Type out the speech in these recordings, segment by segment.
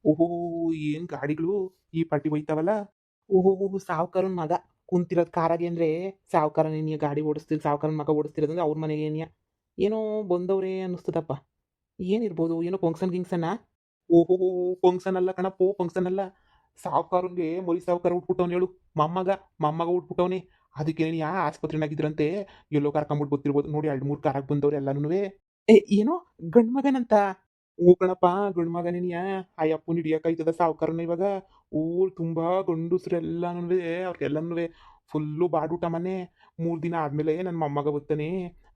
ಓಹೋ! ಏನ್ ಗಾಡಿಗಳು ಈ ಪಟ್ಟಿ ಹೋಯ್ತಾವಲ್ಲ. ಓಹೋಹೋ! ಸಾವ್ಕಾರನ್ ಮಗ ಕುಂತಿರೋದ್ ಕಾರಾಗೆ ಅಂದ್ರೆ ಸಾವ್ಕಾರನೇನಿಯ ಗಾಡಿ ಸಾವ್ಕಾರನ್ ಮಗ ಓಡಿಸ್ತಿರೋದಂದ್ರೆ ಅವ್ರ ಮನೆಗೇನಿಯ. ಏನೋ ಬಂದವ್ರೆ ಅನ್ನಿಸ್ತದಪ್ಪ. ಏನಿರ್ಬೋದು? ಏನೋ ಫಂಕ್ಷನ್ ಗಿಂಕ್ಷನ್ನಾ? ಓಹೋಹೋ! ಫಂಕ್ಷನ್ ಅಲ್ಲ ಕಣಪ್ಪೋ ಫಂಕ್ಷನ್ ಅಲ್ಲ. ಸಾವ್ಕಾರಂಗೆ ಮರಿ ಸಾವ್ಕಾರ ಹುಟ್ಬಿಟ್ಟವ್ನೆ ಹೇಳು. ಮೊಮ್ಮಗ ಹುಟ್ಬಿಟ್ಟವ್ನೆ. ಅದಕ್ಕೇನಿಯ ಆಸ್ಪತ್ರೆನಾಗಿದ್ರಂತೆ. ಎಲ್ಲೋ ಕರ್ಕೊಂಬಿಟ್ಟು ಬರ್ತಿರ್ಬೋದು ನೋಡಿ 2, 3 ಕಾರಾಗ್ ಬಂದವ್ರೆ ಎಲ್ಲಾನುವೆ. ಏನೋ ಗಂಡ್ ಮಗನಂತ? ಹೂ ಕಣಪ್ಪ ಗಂಡ್ ಮಗನೇನಿಯ. ಆ ಯಪ್ಪನ್ ಹಿಡಿಯಕ್ಕಾಯ್ತದ ಸಾವ್ಕಾರನ್ನ ಇವಾಗ. ಊರ್ ತುಂಬಾ ಗಂಡುಸ್ರೆಲ್ಲಾನುವೆ ಅವ್ರಿಗೆಲ್ಲನುವೆ ಫುಲ್ಲು ಬಾಡೂಟ ಮನೆ. 3 ದಿನ ಆದ್ಮೇಲೆ ನನ್ ಮೊಮ್ಮಗ ಬರ್ತಾನೆ.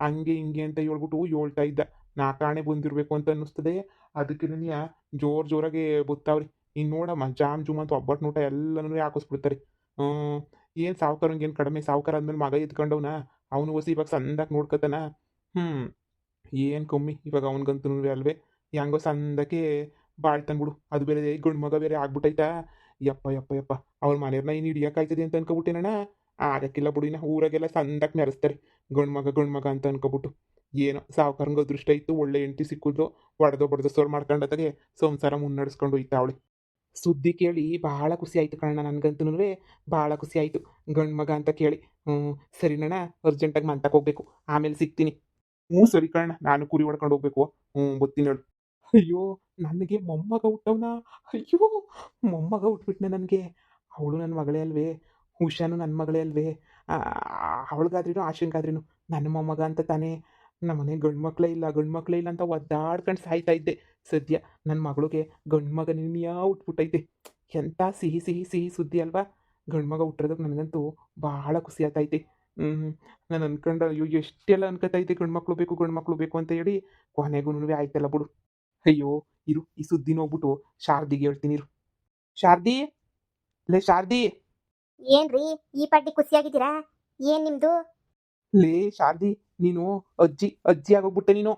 ಹಂಗೆ ಹಿಂಗೆ ಅಂತ ಹೇಳ್ಬಿಟ್ಟು ಹೇಳ್ತಾ ಇದ್ದ. ನಾಕಾಣೆ ಬಂದಿರ್ಬೇಕು ಅಂತ ಅನ್ನಿಸ್ತದೆ. ಅದಕ್ಕೇನಿಯ ಜೋರಾಗೆ ಬತ್ತಾವ್ರೆ. ಇನ್ ನೋಡಮ್ಮ ಜಾಮ್ ಜೂಮ್ ಅಂತ ಒಬ್ಬಟ್ನೂಟ ಎಲ್ಲಾನುವೆ ಹಾಕಿಸ್ಬಿಡ್ತಾರೆ. ಹ್ಮ್. ಏನ್ ಸಾವ್ಕಾರಂಗೇನ್ ಕಡಿಮೆ ಸಾವ್ಕಾರ ಆದ್ಮೇಲೆ ಮಗ ಎತ್ಕೊಂಡವ್ನ. ಅವನು ಒಸಿ ಇವಾಗ ಸಂದಾಕ್ ನೋಡ್ಕತಾನ. ಹ್ಮ್. ಏನ್ ಕಮ್ಮಿ ಇವಾಗ ಅವನಿಗಂತೂನುವೆ ಅಲ್ವೇ. ಹೆಂಗೋ ಸಂದಕ್ಕೆ ಬಾಳ್ತಾನ್ ಬಿಡು. ಅದು ಬೇರೆ ಗಂಡು ಮಗ ಬೇರೆ ಆಗ್ಬಿಟ್ಟೈತಾ. ಯಪ್ಪ ಅವ್ರ ಮನೆಯವ್ರನ್ನ ಇನ್ನು ಹಿಡಿಯಕ್ಕಾಯ್ತದೆ ಅಂತ ಅನ್ಕೊಬಿಟ್ಟೇನಣ್ಣ. ಆಗಕ್ಕಿಲ್ಲ ಬಿಡು ಇನ್ನ ಊರಾಗೆಲ್ಲ ಸಂದಕ್ ಮೆರೆಸ್ತಾರೆ. ಗಂಡು ಮಗ ಅಂತ ಅನ್ಕೊಬಿಟ್ಟು. ಏನೋ ಸಾವ್ಕಾರಂಗೆ ಅದೃಷ್ಟ ಇತ್ತು ಒಳ್ಳೆ ಹೆಂಡ್ತಿ ಸಿಕ್ಕಿದ್ಲು. ಹೊಡೆದೋ ಬಡ್ದೋ ಸೋರ್ ಮಾಡ್ಕೊಂಡತ್ತಾಗೆ ಸಂಸಾರ ಮುನ್ನಡೆಸ್ಕೊಂಡು ಹೋಯ್ತಾವಳೆ. ಸುದ್ದಿ ಕೇಳಿ ಬಹಳ ಖುಷಿ ಆಯ್ತು ಕಣಣ್ಣ ನನ್ಗಂತೂನುವೆ. ಬಹಳ ಖುಷಿ ಆಯ್ತು. ಗಂಡು ಮಗ ಅಂತ ಕೇಳಿ. ಸರಿನಣ್ಣ ಅರ್ಜೆಂಟಾಗಿ ಮಂತಕ್ಕೆ ಹೋಗ್ಬೇಕು. ಆಮೇಲೆ ಸಿಗ್ತೀನಿ. ಸರಿ ಕಣಣ್ಣ ನಾನು ಕುರಿ ಹೊಡ್ಕೊಂಡು ಹೋಗ್ಬೇಕು. ಬರ್ತೀನಿ ಹೇಳು. ಅಯ್ಯೋ! ನನಗೆ ಮೊಮ್ಮಗ ಹುಟ್ಟವ್ನ. ಅಯ್ಯೋ! ಮೊಮ್ಮಗ ಹುಟ್ಬಿಟ್ನೆ ನನಗೆ. ಅವಳು ನನ್ನ ಮಗಳೇ ಅಲ್ವೇ? ಉಷಾನು ನನ್ನ ಮಗಳೇ ಅಲ್ವೇ? ಅವಳಿಗಾದ್ರೇನು ಆಶಂಗಾದ್ರೇನು ನನ್ನ ಮೊಮ್ಮಗ ಅಂತ ತಾನೇ. ನಮ್ಮನೆಗೆ ಗಂಡು ಮಕ್ಕಳೇ ಇಲ್ಲ ಅಂತ ಒದ್ದಾಡ್ಕೊಂಡು ಸಾಯ್ತಾ ಇದ್ದೆ. ಸದ್ಯ ನನ್ನ ಮಗಳಿಗೆ ಗಂಡು ಮಗ ಹುಟ್ಬಿಟ್ಟೈತೆ. ಎಂಥ ಸಿಹಿ ಸುದ್ದಿ ಅಲ್ವಾ? ಗಂಡು ಮಗ ಹುಟ್ಟಿರೋದಕ್ಕೆ ನನಗಂತೂ ಭಾಳ ಖುಷಿ ಆಗ್ತೈತೆ. ಹ್ಞೂ. ನಾನು ಅನ್ಕೊಂಡೆ ಅಯ್ಯೋ! ಎಷ್ಟೆಲ್ಲ ಅನ್ಕೋತಾ ಇದ್ದೆ ಗಂಡು ಮಕ್ಳು ಬೇಕು ಅಂತ ಹೇಳಿ. ಕೊನೆಗೂನುವೆ ಆಯ್ತಲ್ಲ ಬಿಡು. ಅಯ್ಯೋ! ಇರು ಈ ಸುದ್ದಿನ ಹೋಗ್ಬಿಟ್ಟು ಶಾರದಿಗೆ ಹೇಳ್ತೀನಿ ಇರು. ಶಾರದಿ, ಲೇ ಶಾರದಿ, ಏನ್ರಿ ಈ ಪಾಟಿ ಖುಷಿಯಾಗಿದ್ದೀರಾ? ಏನ್ ನಿಮ್ದು? ಲೇ ಶಾರದಿ, ನೀನು ಅಜ್ಜಿ ಆಗೋಗ್ಬಿಟ್ಟೆ ನೀನು.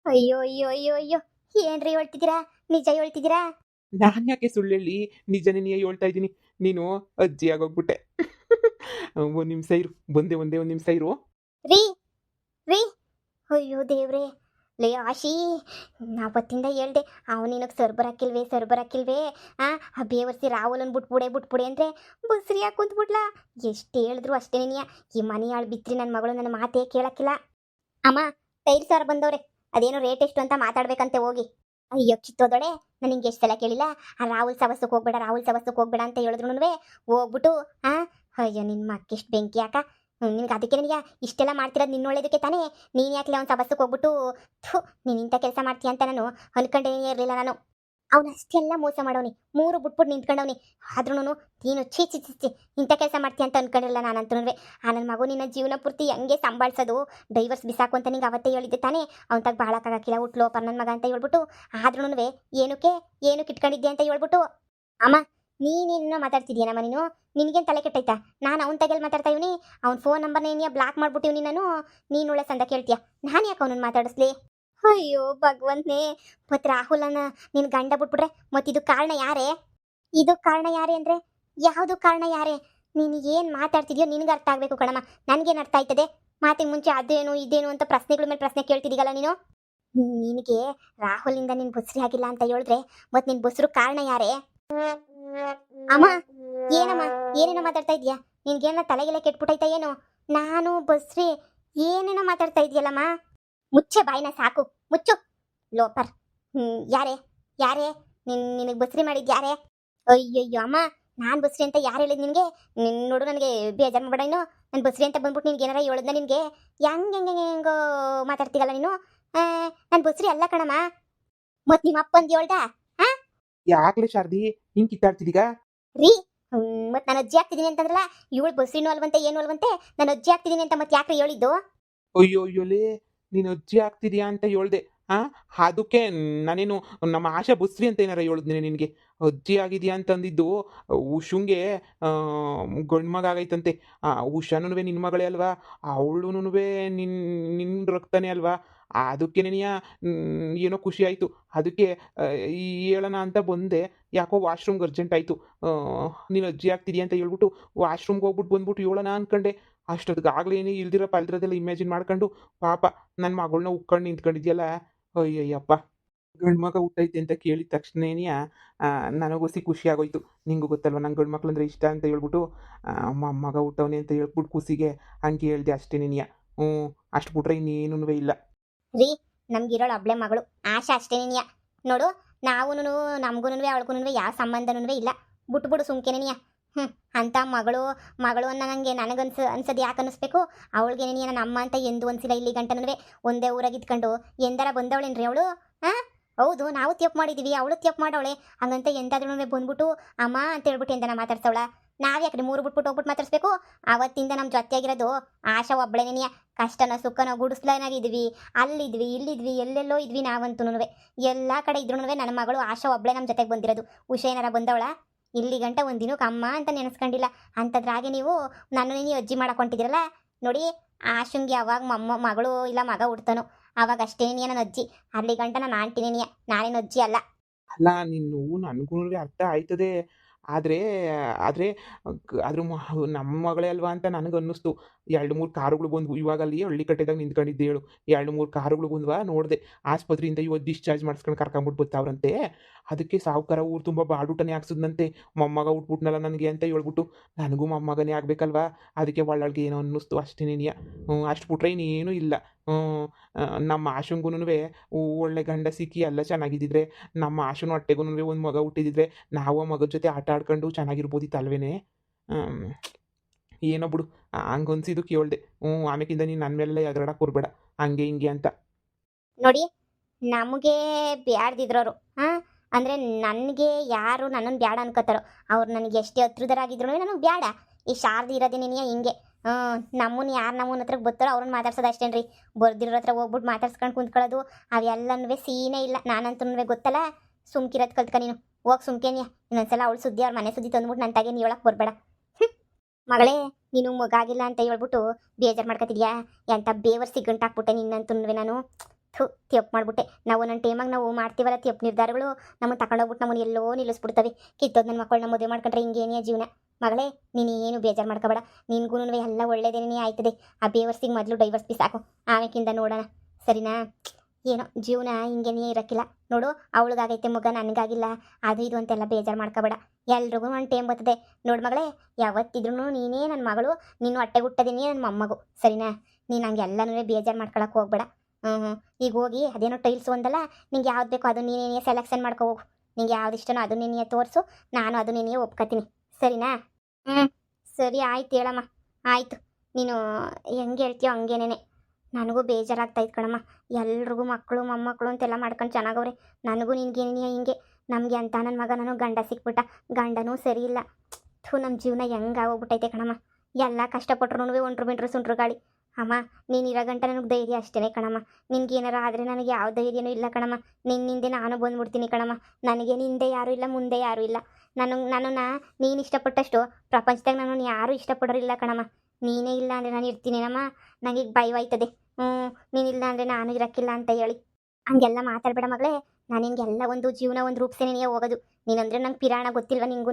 ಅಯ್ಯೋ ಅಯ್ಯೋ ಅಯ್ಯೋ ಅಯ್ಯೋ, ಏನ್ರಿ ಹೇಳ್ತಿದ್ದೀರಾ? ನಿಜ ಹೇಳ್ತಿದ್ದೀರಾ? ನಾನು ಯಾಕೆ ಸುಳ್ಳು ಹೇಳಿ ನಿಜನೇ ಹೇಳ್ತಾ ಇದ್ದೀನಿ. ನೀನು ಅಜ್ಜಿ ಆಗೋಗ್ಬಿಟ್ಟೆ. ಒಂದು ನಿಮಿಷ ಇರು ಬಂದೆ ಒಂದೇ ಒಂದು ನಿಮಿಷ ಇರು. ರೀ ರೀ ಅಯ್ಯೋ ದೇವ್ರೆ. ಲೇ ಆಶಿ, ನಾವತ್ತಿಂದ ಹೇಳ್ದೆ ಅವನು ನಿನಗೆ ಸರ್ ಬರಾಕಿಲ್ವೇ ಆ ಬೇವರ್ಸಿ ರಾಹುಲನ್ ಬಿಟ್ಬಿಡೆ ಅಂದರೆ ಬಸ್ರಿಯಾಗಿ ಕುಂತ್ಬಿಟ್ಲಾ. ಎಷ್ಟು ಹೇಳಿದ್ರು ಅಷ್ಟೇ ನೀನಿಯ. ಈ ಮನೆ ಆಳು ಬಿತ್ರಿ ನನ್ನ ಮಗಳು ನನ್ನ ಮಾತೇ ಕೇಳಕ್ಕಿಲ್ಲ. ಅಮ್ಮ, ಟೈರ್ ಸಾರ್ ಬಂದವ್ರೆ. ಅದೇನೋ ರೇಟ್ ಎಷ್ಟು ಅಂತ ಮಾತಾಡ್ಬೇಕಂತೆ ಹೋಗಿ. ಅಯ್ಯೋ ಕಿತ್ತೋದೊಡೆ, ನಾನು ನಿಂಗೆ ಎಷ್ಟು ಸಲ ಕೇಳಿಲ್ಲ ಆ ರಾಹುಲ್ ಸವಸ್ಸಕ್ಕೆ ಹೋಗ್ಬೇಡ ಅಂತ ಹೇಳಿದ್ರು ಹೋಗ್ಬಿಟ್ಟು ಆ ಅಯ್ಯೋ ನಿನ್ನ ಮಕ್ಕೆಷ್ಟು ಬೆಂಕಿ ಯಾಕ. ನಿನಗೆ ಅದಕ್ಕೆ ನನಗೆ ಇಷ್ಟೆಲ್ಲ ಮಾಡ್ತಿರೋದು ನಿನ್ನ ಒಳ್ಳೇದಕ್ಕೆ ತಾನೇ. ನೀನು ಯಾಕೆ ಅವ್ನು ಸವಸ್ಸಕ್ಕೆ ಹೋಗ್ಬಿಟ್ಟು ಥು ನೀನು ಇಂಥ ಕೆಲಸ ಮಾಡ್ತೀಯ ಅಂತ ನಾನು ಅನ್ಕೊಂಡೇ ಇರಲಿಲ್ಲ ನಾನು. ಅವನು ಅಷ್ಟೆಲ್ಲ ಮೋಸ ಮಾಡವನಿ, 3 ಬಿಟ್ಬಿಟ್ಟು ನಿಂತ್ಕೊಂಡವನಿ. ಆದ್ರೂ ನೀನು ಛೀ ಛೀ ಛೀ ಛೀ ಇಂಥ ಕೆಲಸ ಮಾಡ್ತೀಯ ಅಂತ ಅನ್ಕೊಂಡಿರಲಿಲ್ಲ ನಾನಂತೂ. ಆ ನನ್ನ ಮಗು ನಿನ್ನ ಜೀವನ ಪೂರ್ತಿ ಹೆಂಗೆ ಸಂಭಾಳಿಸೋದು, ಡೈವರ್ಸ್ ಬಿಸಾಕು ಅಂತ ನಿಂಗೆ ಅವತ್ತೇ ಹೇಳಿದ್ದೆ ತಾನೇ. ಅವ್ನ ತಾಗ ಬಾಳಕ್ಕಾಗಕ್ಕಿಲ್ಲ ಹುಟ್ಲೋಪರ್ ನನ್ನ ಮಗ ಅಂತ ಹೇಳ್ಬಿಟ್ಟು. ಆದ್ರೂ ಏನಕ್ಕೆ ಇಟ್ಕೊಂಡಿದ್ದೆ ಅಂತ ಹೇಳ್ಬಿಟ್ಟು. ಅಮ್ಮ, ನೀನೇನೋ ಮಾತಾಡ್ತಿದ್ಯನಮ್ಮ ನೀನು. ನಿನಗೇನು ತಲೆ ಕೆಟ್ಟೈತಾ? ನಾನು ಅವ್ನ ತಗೆಲ್ ಮಾತಾಡ್ತಾ ಇವನಿ. ಅವ್ನ ಫೋನ್ ನಂಬರ್ನ ಏನಿಯ ಬ್ಲಾಕ್ ಮಾಡ್ಬಿಟ್ಟಿವ್ನಿ ನಾನು. ನೀನು ಒಳ್ಳೆ ಸಂದ ಕೇಳ್ತೀಯ. ನಾನು ಯಾಕೆ ಅವನನ್ನು ಮಾತಾಡಿಸ್ಲಿ? ಅಯ್ಯೋ ಭಗವಂತನೇ. ಮತ್ತು ರಾಹುಲನ ನಿನ್ನ ಗಂಡ ಬಿಟ್ಬಿಟ್ರೆ ಮತ್ತಿದು ಕಾರಣ ಯಾರೇ? ಇದು ಕಾರಣ ಯಾರೇ ಅಂದರೆ ಯಾವುದು ಕಾರಣ ಯಾರೇ? ನೀನು ಏನು ಮಾತಾಡ್ತಿದ್ಯೋ ನಿನಗೆ ಅರ್ಥ ಆಗಬೇಕು ಕಣಮ್ಮ. ನನಗೇನು ಅರ್ಥ ಆಯ್ತದೆ? ಮಾತಿಗೆ ಮುಂಚೆ ಅದೇನು ಇದೇನು ಅಂತ ಪ್ರಶ್ನೆಗಳ ಮೇಲೆ ಪ್ರಶ್ನೆ ಕೇಳ್ತಿದ್ದೀಗಲ್ಲ ನೀನು. ನಿನಗೆ ರಾಹುಲಿಂದ ನಿನ್ನ ಬಸ್ರಿ ಆಗಿಲ್ಲ ಅಂತ ಹೇಳಿದ್ರೆ ಮತ್ತು ನಿನ್ನ ಬಸ್ರು ಕಾರಣ ಯಾರೇ? ಅಮ್ಮ, ಏನಮ್ಮ, ಏನೇನೋ ಮಾತಾಡ್ತಾ ಇದೀಯಾ? ನಿನ್ಗೇನ ತಲೆಗೆಲ್ಲ ಕೆಟ್ಬಿಟ್ಟೈತಾ ಏನು? ನಾನು ಬಸ್ರಿ ಏನೇನೋ ಮಾತಾಡ್ತಾ ಇದೆಯಲ್ಲಮ್ಮ. ಮುಚ್ಚೆ ಬಾಯಿನ ಸಾಕು, ಮುಚ್ಚು ಲೋಪರ್. ಯಾರೇ ಯಾರೇ ನಿನಗೆ ಬಸ್ರಿ ಮಾಡಿದ್ದು ಯಾರೇ? ಅಯ್ಯಯ್ಯೋ ಅಮ್ಮ, ನಾನು ಬಸ್ರಿ ಅಂತ ಯಾರು ಹೇಳಿದ್ ನಿನಗೆ? ನೋಡು ನನಗೆ ಬೇಜಾರು ಮಾಡಬೇಡ ಇನ್ನು. ನಾನು ಬಸ್ರಿ ಅಂತ ಬಂದ್ಬಿಟ್ಟು ನಿನ್ಗೆ ಏನಾರ ಹೇಳಿದ್ನ ನಿನಗೆ? ಹೆಂಗೋ ಮಾತಾಡ್ತೀಗಲ್ಲ ನೀನು. ನಾನು ಬಸ್ರಿ ಅಲ್ಲ ಕಣಮ್ಮ. ಮತ್ತು ನಿಮ್ಮ ಅಪ್ಪಂದು ಹೇಳ್ದ? ಹಾಂ ಯಾಕ್ಲೆ ಶಾರದಿ ಹಿಂಗೆ ಕಿತ್ತಾಡ್ತಿದೀಗ? ರೀ, ಮತ್ತು ನಾನು ಅಜ್ಜಿ ಆಗ್ತಿದ್ದೀನಿ ಅಂತಂದ್ರಲ್ಲ. ಇವಳು ಬಸ್ರಿನೂ ಅಲ್ವಂತೆ ಏನು ಅಲ್ವಂತೆ. ನಾನು ಅಜ್ಜಿ ಆಗ್ತಿದ್ದೀನಿ ಅಂತ ಮತ್ತೆ ಯಾಕ್ರಿ ಹೇಳಿದ್ದು? ಅಯ್ಯೋಯ್ಯೋಲೇ, ನೀನು ಅಜ್ಜಿ ಆಗ್ತಿದ್ಯಾ ಅಂತ ಹೇಳ್ದೆ. ಆ ಅದಕ್ಕೆ ನಾನೇನು ನಮ್ಮ ಆಶಾ ಬುಸ್ರಿ ಅಂತ ಏನಾರ ಹೇಳಿದ್ನೆ ನಿನಗೆ? ಅಜ್ಜಿ ಆಗಿದೆಯಾ ಅಂತಂದಿದ್ದು ಉಷುಂಗೆ ಗಂಡು ಮಗ ಆಗೈತಂತೆ. ಉಷಾನು ನಿನ್ನ ಮಗಳೇ ಅಲ್ವಾ? ಅವಳುನುವೆ ನಿನ್ನ ರಕ್ತನೇ ಅಲ್ವಾ? ಅದಕ್ಕೆ ನೀನು ಏನೋ ಖುಷಿ ಆಯಿತು. ಅದಕ್ಕೆ ಈ ಹೇಳೋಣ ಅಂತ ಬಂದೆ. ಯಾಕೋ ವಾಶ್ರೂಮ್ಗೆ ಅರ್ಜೆಂಟ್ ಆಯಿತು. ನೀನು ಅಜ್ಜಿ ಆಗ್ತಿದ್ಯಾ ಅಂತ ಹೇಳ್ಬಿಟ್ಟು ವಾಶ್ರೂಮ್ಗೆ ಹೋಗ್ಬಿಟ್ಟು ಬಂದ್ಬಿಟ್ಟು ಹೇಳೋಣ ಅಂದ್ಕೊಂಡೆ. ಅಷ್ಟೊತ್ತಿಗಾಗಲೇ ಇಲ್ದಿರೋ ಪಲ್ದಿರೋದೆಲ್ಲ ಇಮ್ಯಾಜಿನ್ ಮಾಡ್ಕೊಂಡು ಪಾಪ ನನ್ನ ಮಗಳನ್ನ ಉಕ್ಕೊಂಡು ನಿಂತ್ಕೊಂಡಿದ್ಯಲ್ಲ. ಅಯ್ಯಯ್ಯಪ್ಪ. ಗಂಡು ಮಗ ಹುಟ್ಟೈತೆ ಅಂತ ಕೇಳಿದ ತಕ್ಷಣನೇ ನನಗೊಸಿ ಖುಷಿ ಆಗೋಯ್ತು. ನಿಂಗೂ ಗೊತ್ತಲ್ವ ನಂಗೆ ಗಂಡು ಮಕ್ಳಂದ್ರೆ ಇಷ್ಟ ಅಂತ ಹೇಳ್ಬಿಟ್ಟು ಮೊಮ್ಮಗ ಹುಟ್ಟವ್ನೆ ಅಂತ ಹೇಳ್ಬಿಟ್ಟು ಖುಷಿಗೆ ಹಂಗೆ ಹೇಳ್ದೆ ಅಷ್ಟೇನೇನಿಯ. ಹ್ಞೂ, ಅಷ್ಟು ಬಿಟ್ರೆ ಇನ್ನೇನೂ ಇಲ್ಲ. ರೀ, ನಮ್ಗಿರೋಳು ಒಬ್ಳೆ ಮಗಳು ಆಶಾ ಅಷ್ಟೇನೇನಿಯ. ನೋಡು, ನಾವೂನು ನಮಗೂನು ಅವಳಿಗೂ ಯಾವ ಸಂಬಂಧನೂ ಇಲ್ಲ. ಬಿಟ್ಬಿಡು ಸುಮ್ಕೆನೇನಿಯ. ಹ್ಞೂ, ಅಂಥ ಮಗಳು ಮಗಳು ಅನ್ನೋ ನನಗೆ ಅನ್ಸೋದು ಯಾಕೆ ಅನ್ನಿಸ್ಬೇಕು? ಅವಳಿಗೇನೇನಿಯ ನನ್ನ ಅಮ್ಮ ಅಂತ ಎಂದೂ ಅನ್ಸಿಲ್ಲ ಇಲ್ಲಿ ಗಂಟನೂ. ಒಂದೇ ಊರಾಗ ಇದ್ಕೊಂಡು ಎಂದಾರ ಬಂದವಳೇನ್ರಿ ಅವಳು? ಹಾಂ, ಹೌದು, ನಾವು ತಪ್ಪು ಮಾಡಿದ್ದೀವಿ, ಅವಳು ತಪ್ಪು ಮಾಡವಳೆ. ಹಂಗಂತ ಎಂದಾದ್ರೂ ಬಂದ್ಬಿಟ್ಟು ಅಮ್ಮ ಅಂತ ಹೇಳ್ಬಿಟ್ಟು ಎಂದನ ಮಾತಾಡ್ಸವಳ? ನಾವ್ಯಾಕ್ರಿ ಮೂರು ಬಿಟ್ಬಿಟ್ಟು ಹೋಗ್ಬಿಟ್ಟು ಮಾತಾಡ್ಸ್ಬೇಕು? ಅವತ್ತಿಂದ ನಮ್ಮ ಜೊತೆಯಾಗಿರೋದು ಆಶಾ ಒಬ್ಳೇನೇನಿಯ. ಕಷ್ಟನ ಸುಖನ ಗುಡಿಸ್ಲಾನಾಗಿದ್ವಿ, ಅಲ್ಲಿದ್ವಿ ಇಲ್ಲಿದ್ವಿ ಎಲ್ಲೆಲ್ಲೋ ಇದ್ವಿ ನಾವಂತೂ. ಎಲ್ಲ ಕಡೆ ಇದ್ರೂ ನನ್ನ ಮಗಳು ಆಶಾ ಒಬ್ಳೆ ನಮ್ಮ ಜೊತೆಗೆ ಬಂದಿರೋದು. ಉಷಾ ಏನಾರ ಬಂದವಳ? ಇಲ್ಲಿ ಗಂಟ ಒಂದು ದಿನಕ್ಕೆ ಅಮ್ಮ ಅಂತ ನೆನೆಸ್ಕೊಂಡಿಲ್ಲ. ಅಂಥದ್ರಾಗೆ ನೀವು ನೀವು ಅಜ್ಜಿ ಮಾಡಕೊಂಡಿದ್ದೀರಲ್ಲ. ನೋಡಿ, ಆಶುಂಗೆ ಯಾವಾಗ ಮಗಳು ಇಲ್ಲ ಮಗ ಹುಡ್ತಾನೋ ಆವಾಗ ಅಷ್ಟೇನಿಯ ನನ್ನ ಅಜ್ಜಿ. ಅಲ್ಲಿ ಗಂಟ ನಾನು ಆಂಟಿನೇನಿಯ, ನಾನೇನು ಅಜ್ಜಿ ಅಲ್ಲ. ಅಲ್ಲ, ನಿನ್ನು ನನಗೂ ಅರ್ಥ ಆಯ್ತದೆ. ಆದರೆ ಆದರೆ ಆದ್ರೂ ನಮ್ಮ ಮಗಳೇ ಅಲ್ವಾ ಅಂತ ನನಗನ್ನಿಸ್ತು. 2-3 ಕಾರುಗಳು ಬಂದ್ವು. ಇವಾಗ ಅಲ್ಲಿ ಹಳ್ಳಿ ಕಟ್ಟೆದಾಗ ನಿಂತ್ಕೊಂಡಿದ್ದೆ ಹೇಳು. 2-3 ಕಾರುಗಳು ಬಂದ್ವಾ ನೋಡಿದೆ. ಆಸ್ಪತ್ರೆಯಿಂದ ಇವತ್ತು ಡಿಸ್ಚಾರ್ಜ್ ಮಾಡಿಸ್ಕೊಂಡು ಕರ್ಕೊಂಬಿಟ್ಟು ಬರ್ತಾವ್ರಂತೆ. ಅದಕ್ಕೆ ಸಾಹುಕಾರ ಊರು ತುಂಬ ಬಾಡೂಟನೇ ಹಾಕ್ಸಿದ್ನಂತೆ. ಮೊಮ್ಮಗ ಹುಟ್ಬಿಟ್ನಲ್ಲ ನನಗೆ ಅಂತ ಹೇಳ್ಬಿಟ್ಟು. ನನಗೂ ಮೊಮ್ಮಗನೇ ಆಗಬೇಕಲ್ವಾ, ಅದಕ್ಕೆ ಒಳ್ಳೊಳ್ಗೆ ಏನೋ ಅನ್ನಿಸ್ತು ಅಷ್ಟೇನೇನಿಯ. ಅಷ್ಟು ಬಿಟ್ರೆ ಇನ್ನೇನೂ ಇಲ್ಲ. ನಮ್ಮ ಆಶುಂಗುನು ಒಳ್ಳೆ ಗಂಡ ಸಿಕ್ಕಿ ಎಲ್ಲ ಚೆನ್ನಾಗಿದ್ದಿದ್ರೆ, ನಮ್ಮ ಆಶುನ ಹೊಟ್ಟೆಗೂ ಒಂದು ಮಗ ಹುಟ್ಟಿದಿದ್ರೆ ನಾವು ಆ ಮಗದ ಜೊತೆ ಆಟ ಆಡ್ಕೊಂಡು ಚೆನ್ನಾಗಿರ್ಬೋದಿತ್ತು ಅಲ್ವೇನೆ. ಏನೋ ಬಿಡು, ಹಂಗನ್ಸಿದ್ದು ಕೇಳ್ದೆ. ಆಮೇಕಿಂದ ನೀನು ನನ್ನ ಮೇಲೆಲ್ಲ ಎಗರಾಡಕ್ಕೆ ಕೊಡಬೇಡ ಹಂಗೆ ಹಿಂಗೆ ಅಂತ. ನೋಡಿ, ನಮಗೆ ಬ್ಯಾಡ್ದಿದ್ರವರು, ಹಾಂ, ಅಂದರೆ ನನಗೆ ಯಾರು ನನ್ನನ್ನು ಬ್ಯಾಡ ಅನ್ಕೋತಾರೋ ಅವ್ರು ನನಗೆ ಎಷ್ಟೇ ಹತ್ರದರಾಗಿದ್ರು ನನಗೆ ಬ್ಯಾಡ. ಈ ಶಾರದಿ ಇರೋದೇನೇನಿಯ ಹಿಂಗೆ. ನಮ್ಮನ್ನು ಯಾರು ನಮ್ಮನ್ನ ಹತ್ರಕ್ಕೆ ಬರ್ತಾರೋ ಅವ್ರನ್ನ ಮಾತಾಡ್ಸೋದು ಅಷ್ಟೇನ್ರಿ. ಬರ್ದಿರೋ ಹತ್ರ ಹೋಗ್ಬಿಟ್ಟು ಮಾತಾಡ್ಸ್ಕೊಂಡು ಕುಂತ್ಕೊಳ್ಳೋದು ಅವೆಲ್ಲನೂ ಸೀನೇ ಇಲ್ಲ. ನಾನಂತೂ ಗೊತ್ತಲ್ಲ, ಸುಮ್ಕಿರೋದು ಕಲ್ತ್ಕ ನೀನು. ಹೋಗಿ ಸುಮ್ಕೇನಿಯ. ಇನ್ನೊಂದ್ಸಲ ಅವಳು ಸುದ್ದಿ ಅವ್ರ ಮನೆ ಸುದ್ದಿ ತಂದ್ಬಿಟ್ಟು ನನ್ನ ತಾಗೆ ಹೇಳಕ್ಕೆ ಬರಬೇಡ. ಮಗಳೇ, ನೀನು ಮಗ ಆಗಿಲ್ಲ ಅಂತ ಹೇಳ್ಬಿಟ್ಟು ಬೇಜಾರು ಮಾಡ್ಕೊತಿದ್ಯಾ? ಎಂಥ ಬೇವರ್ ಸಿಗಂಟಾಕ್ಬಿಟ್ಟೆ ನಿನ್ನಂತೂ ನಾನು. ತಪ್ಪು ಮಾಡ್ಬಿಟ್ಟೆ. ನಾವು ನನ್ನ ಟೈಮಾಗ ನಾವು ಮಾಡ್ತೀವಲ್ಲ ತಪ್ಪು ನಿರ್ಧಾರಗಳು, ನಮ್ಮನ್ನು ತಗೊಂಡೋಗ್ಬಿಟ್ಟು ನಮ್ಮನ್ನು ಎಲ್ಲೋ ನಿಲ್ಲಿಸ್ಬಿಡ್ತವೆ. ಕಿತ್ತೋದು ನನ್ನ ಮಕ್ಕಳನ್ನ ಮದುವೆ ಮಾಡ್ಕೊಂಡ್ರೆ ಹಿಂಗೇನಿಯ ಜೀವನ. ಮಗಳೇ, ನೀನೇನು ಬೇಜಾರು ಮಾಡ್ಕೋಬೇಡ. ನಿನ್ಗೂ ಎಲ್ಲ ಒಳ್ಳೇದೇನೇ ಆಯ್ತದೆ. ಆ ಬೇವರ್ಸಿಗೆ ಮೊದಲು ಡೈವರ್ಸ್ ಪೀಸ್ ಸಾಕು, ಆಮೇಕಿಂದ ನೋಡೋಣ, ಸರಿನಾ? ಏನೋ ಜೀವನ ಹಿಂಗೇನೇ ಇರೋಕ್ಕಿಲ್ಲ. ನೋಡು, ಅವಳಿಗಾಗೈತೆ ಮಗ, ನನಗಾಗಿಲ್ಲ, ಅದು ಇದು ಅಂತೆಲ್ಲ ಬೇಜಾರು ಮಾಡ್ಕೋಬೇಡ. ಎಲ್ರಿಗೂ ಒಂದು ಟೈಮ್ ಬರ್ತದೆ. ನೋಡು ಮಗಳೇ, ಯಾವತ್ತಿದ್ರೂ ನೀನೇ ನನ್ನ ಮಗಳು, ನೀನು ಹೊಟ್ಟೆಗೆ ಹುಟ್ಟೋದೇನೇ ನನ್ನ ಮೊಮ್ಮಗು, ಸರಿನಾ? ನೀನು ಹಂಗೆ ಎಲ್ಲನೂ ಬೇಜಾರು ಮಾಡ್ಕೊಳಕ್ಕೆ ಹೋಗ್ಬೇಡ. ಈಗ ಹೋಗಿ ಅದೇನೋ ಟೈಲ್ಸ್ ಒಂದಲ್ಲ, ನಿಂಗೆ ಯಾವ್ದು ಬೇಕೋ ಅದು ನೀನೇ ಸೆಲೆಕ್ಷನ್ ಮಾಡ್ಕೊ ಹೋಗು. ನಿಂಗೆ ಯಾವ್ದು ಇಷ್ಟನೋ ಅದು ನೀನೇ ತೋರಿಸು, ನಾನು ಅದು ನೀನೇ ಒಪ್ಕೋತೀನಿ, ಸರಿನಾ? ಸರಿ, ಆಯ್ತು ಹೇಳಮ್ಮ. ಆಯಿತು, ನೀನು ಹೆಂಗೆ ಹೇಳ್ತೀಯೋ ಹಂಗೇನೇನೆ. ನನಗೂ ಬೇಜಾರಾಗ್ತಾಯಿತ್ತು ಕಣಮ್ಮ. ಎಲ್ರಿಗೂ ಮಕ್ಕಳು ಮೊಮ್ಮಕ್ಕಳು ಅಂತೆಲ್ಲ ಮಾಡ್ಕೊಂಡು ಚೆನ್ನಾಗವ್ರೆ. ನನಗೂ ನಿನ್ಗೇನಿಯ ಹಿಂಗೆ. ನಮಗೆ ಅಂತ ನನ್ನ ಮಗ ನನಗೆ ಗಂಡ ಸಿಕ್ಬಿಟ್ಟ, ಗಂಡನೂ ಸರಿ ಇಲ್ಲ. ನಮ್ಮ ಜೀವನ ಹೆಂಗೆ ಆಗೋಗ್ಬಿಟ್ಟೈತೆ ಕಣಮ್ಮ. ಎಲ್ಲ ಕಷ್ಟಪಟ್ರು ಒಂಟ್ರು ಬಿಂಟ್ರು ಸುಂಟ್ರು ಗಾಳಿ. ಅಮ್ಮ, ನೀನು ಇರೋ ಗಂಟ ನನಗೆ ಧೈರ್ಯ ಅಷ್ಟೇ ಕಣಮ್ಮ. ನಿನ್ಗೇನಾರ ಆದರೆ ನನಗೆ ಯಾವ ಧೈರ್ಯನೂ ಇಲ್ಲ ಕಣಮ್ಮ. ನಿನ್ನಿಂದೆ ನಾನು ಬಂದ್ಬಿಡ್ತೀನಿ ಕಣಮ್ಮ. ನನಗೆ ನಿಂದೆ ಯಾರೂ ಇಲ್ಲ, ಮುಂದೆ ಯಾರೂ ಇಲ್ಲ. ನನ್ನನ್ನು ನೀನು ಇಷ್ಟಪಟ್ಟಷ್ಟು ಪ್ರಪಂಚದಾಗ ನನ್ನನ್ನು ಯಾರೂ ಇಷ್ಟಪಡೋರಿಲ್ಲ ಕಣಮ್ಮ. ನೀನೇ ಇಲ್ಲ ಅಂದರೆ ನಾನು ಇರ್ತೀನೇನಮ್ಮ? ನನಗೆ ಭಯವಾಯ್ತದೆ. ನೀನಿಲ್ಲ ಅಂದರೆ ನಾನು ಇರೋಕ್ಕಿಲ್ಲ ಅಂತ ಹೇಳಿ ಹಂಗೆಲ್ಲ ಮಾತಾಡಬೇಡ ಮಗಳೇ. ನಾನು ನಿನಗೆಲ್ಲ ಒಂದು ಜೀವನ ಒಂದು ರೂಪಿಸೇನೇ ಹೋಗೋದು. ನೀನಂದರೆ ನಂಗೆ ಪಿರಾಣ ಗೊತ್ತಿಲ್ವ ನಿಂಗೂ?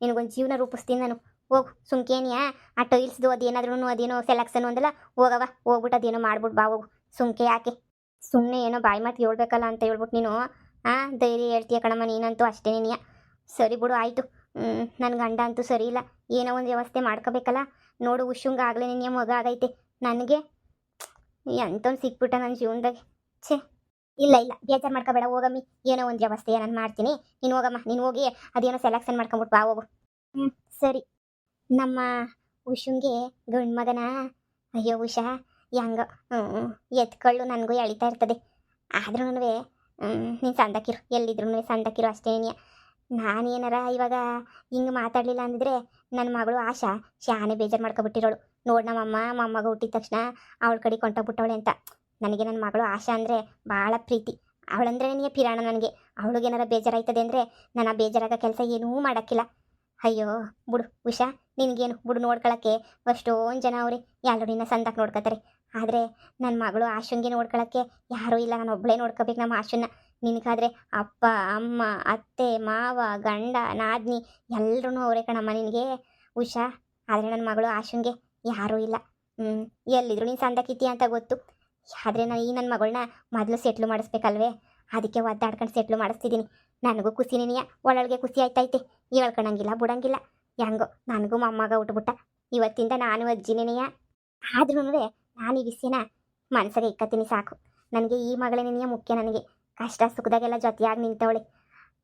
ನಿನಗೊಂದು ಜೀವನ ರೂಪಿಸ್ತೀನಿ ನಾನು. ಹೋಗು ಸುಮ್ಕೇನಿಯಾ. ಆ ಟೈಲ್ಸ್ದು ಅದೇನಾದ್ರೂ ಅದೇನೋ ಸೆಲೆಕ್ಷನ್ ಒಂದಲ್ಲ, ಹೋಗವ, ಹೋಗ್ಬಿಟ್ಟು ಅದೇನೋ ಮಾಡ್ಬಿಟ್ಟು ಬಾ ಹೋಗು. ಸುಮ್ಕೆ ಯಾಕೆ ಸುಮ್ಮನೆ ಏನೋ ಬಾಯಿ ಮಾತು ಹೇಳ್ಬೇಕಲ್ಲ ಅಂತ ಹೇಳ್ಬಿಟ್ಟು ನೀನು ಧೈರ್ಯ ಹೇಳ್ತೀಯ ಕಣಮ್ಮ. ನೀನಂತೂ ಅಷ್ಟೇನೇನಿಯ. ಸರಿ ಬಿಡು, ಆಯಿತು. ನನ್ನ ಗಂಡ ಅಂತೂ ಸರಿ ಇಲ್ಲ, ಏನೋ ಒಂದು ವ್ಯವಸ್ಥೆ ಮಾಡ್ಕೋಬೇಕಲ್ಲ. ನೋಡು, ಉಷುಂಗ ಆಗಲೇ ನಿನ್ನ ಮಗ ಆಗೈತೆ. ನನಗೆ ಎಂಥವ್ನು ಸಿಕ್ಬಿಟ್ಟ ನನ್ನ ಜೀವನದಾಗ. ಛೇ, ಇಲ್ಲ ಇಲ್ಲ, ಬೇಜಾರು ಮಾಡ್ಕೋಬೇಡ, ಹೋಗಮ್ಮಿ. ಏನೋ ಒಂದು ವ್ಯವಸ್ಥೆ ನಾನು ಮಾಡ್ತೀನಿ, ನೀನು ಹೋಗಮ್ಮ. ನೀನು ಹೋಗಿ ಅದೇನೋ ಸೆಲೆಕ್ಷನ್ ಮಾಡ್ಕೊಂಬಿಟ್ಟು ಬಾ ಹೋಗು. ಸರಿ. ನಮ್ಮ ಉಷುಂಗೆ ಗಂಡು ಮಗನ. ಅಯ್ಯೋ ಉಷಾ, ಹೆಂಗ ಎತ್ಕೊಳ್ಳು ನನಗೂ ಎಳಿತಾ ಇರ್ತದೆ. ಆದ್ರೂ ನೀನು ಸಂದಕ್ಕಿರು, ಎಲ್ಲಿದ್ರು ಸಂದಕ್ಕಿರು ಅಷ್ಟೇನಿಯ. ನಾನೇನಾರ ಇವಾಗ ಹಿಂಗೆ ಮಾತಾಡಲಿಲ್ಲ ಅಂದಿದ್ರೆ ನನ್ನ ಮಗಳು ಆಶಾ ಶಾನೆ ಬೇಜಾರು ಮಾಡ್ಕೊಬಿಟ್ಟಿರೋಳು. ನೋಡಿ, ನಮ್ಮಮ್ಮ ಮೊಮ್ಮಗ ಹುಟ್ಟಿದ ತಕ್ಷಣ ಅವಳ ಕಡೆ ಕೊಂಟೋಗ್ಬಿಟ್ಟವಳೆ ಅಂತ. ನನಗೆ ನನ್ನ ಮಗಳು ಆಶಾ ಅಂದರೆ ಭಾಳ ಪ್ರೀತಿ. ಅವಳಂದ್ರೆ ನನಗೆ ಪಿರಾಣ. ನನಗೆ ಅವಳಿಗೇನಾರ ಬೇಜಾರಾಯ್ತದೆ ಅಂದರೆ ನಾನು ಆ ಬೇಜಾರಾಗ ಕೆಲಸ ಏನೂ ಮಾಡೋಕ್ಕಿಲ್ಲ. ಅಯ್ಯೋ ಬಿಡು ಉಷಾ, ನಿನಗೇನು ಬಿಡು, ನೋಡ್ಕೊಳಕ್ಕೆ ಅಷ್ಟೊಂದು ಜನ ಅವ್ರೆ, ಎಲ್ಲರೂ ನಿನ್ನ ಸಂದಕ್ಕೆ ನೋಡ್ಕೊತಾರೆ. ಆದರೆ ನನ್ನ ಮಗಳು ಆಶುಂಗೆ ನೋಡ್ಕೊಳಕ್ಕೆ ಯಾರೂ ಇಲ್ಲ, ನಾನು ಒಬ್ಬಳೇ ನೋಡ್ಕೋಬೇಕು ನಮ್ಮ ಆಶುನ್ನ. ನಿನಗಾದರೆ ಅಪ್ಪ ಅಮ್ಮ ಅತ್ತೆ ಮಾವ ಗಂಡ ನಾದ್ನಿ ಎಲ್ಲರೂ ಅವರೇ ಕಣಮ್ಮ ನಿನಗೆ ಉಷಾ. ಆದರೆ ನನ್ನ ಮಗಳು ಆಶುಂಗೆ ಯಾರೂ ಇಲ್ಲ. ಎಲ್ಲಿದ್ರು ನೀನು ಸಂದಕ್ಕಿತ್ತೀಯ ಅಂತ ಗೊತ್ತು. ಆದರೆ ನಾನು ಈ ನನ್ನ ಮಗಳನ್ನ ಮೊದಲು ಸೆಟ್ಲು ಮಾಡಿಸ್ಬೇಕಲ್ವೇ? ಅದಕ್ಕೆ ಒದ್ದಾಡ್ಕೊಂಡು ಸೆಟ್ಲು ಮಾಡಿಸ್ತಿದ್ದೀನಿ. ನನಗೂ ಖುಷಿನೇನಿಯ, ಒಳಗೆ ಖುಷಿ ಆಯ್ತೈತೆ. ಹೇಳ್ಕೊಳಂಗಿಲ್ಲ ಬಿಡಂಗಿಲ್ಲ. ಹೆಂಗೋ ನನಗೂ ಮೊಮ್ಮಗ ಉಟ್ಬಿಟ್ಟ. ಇವತ್ತಿಂದ ನಾನು ಅಜ್ಜಿನೇನೆಯ. ಆದ್ರೂ ನಾನು ಈ ವಿಷಯನ ಮನಸ್ಸಿಗೆ ಇಕ್ಕತ್ತೀನಿ ಸಾಕು. ನನಗೆ ಈ ಮಗಳೇನೇನೆಯ ಮುಖ್ಯ. ನನಗೆ ಕಷ್ಟ ಸುಖದಾಗೆಲ್ಲ ಜೊತೆಯಾಗಿ ನಿಂತವಳೆ.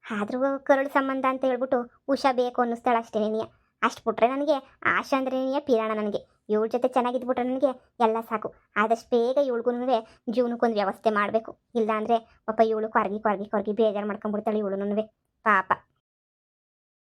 ಆದರೂ ಕರುಳು ಸಂಬಂಧ ಅಂತ ಹೇಳ್ಬಿಟ್ಟು ಉಷಾ ಬೇಕು ಅನ್ನಿಸ್ತಾಳೆ ಅಷ್ಟೇನೇನಿಯ. ಅಷ್ಟು ಬಿಟ್ರೆ ನನಗೆ ಆಶಾ ಅಂದ್ರೇನೆಯ ಪಿರಾಣ. ನನಗೆ ಇವಳ ಜೊತೆ ಚೆನ್ನಾಗಿದ್ಬಿಟ್ರೆ ನನಗೆ ಎಲ್ಲ ಸಾಕು. ಆದಷ್ಟು ಬೇಗ ಇವಳಿಗೂ ಜೀವನಕ್ಕೊಂದು ವ್ಯವಸ್ಥೆ ಮಾಡಬೇಕು. ಇಲ್ಲ ಅಂದರೆ ಪಾಪ ಇವಳು ಕೊರಗಿ ಬೇಜಾರು ಮಾಡ್ಕೊಂಡ್ಬಿಡ್ತಾಳೆ ಇವಳು ಪಾಪ.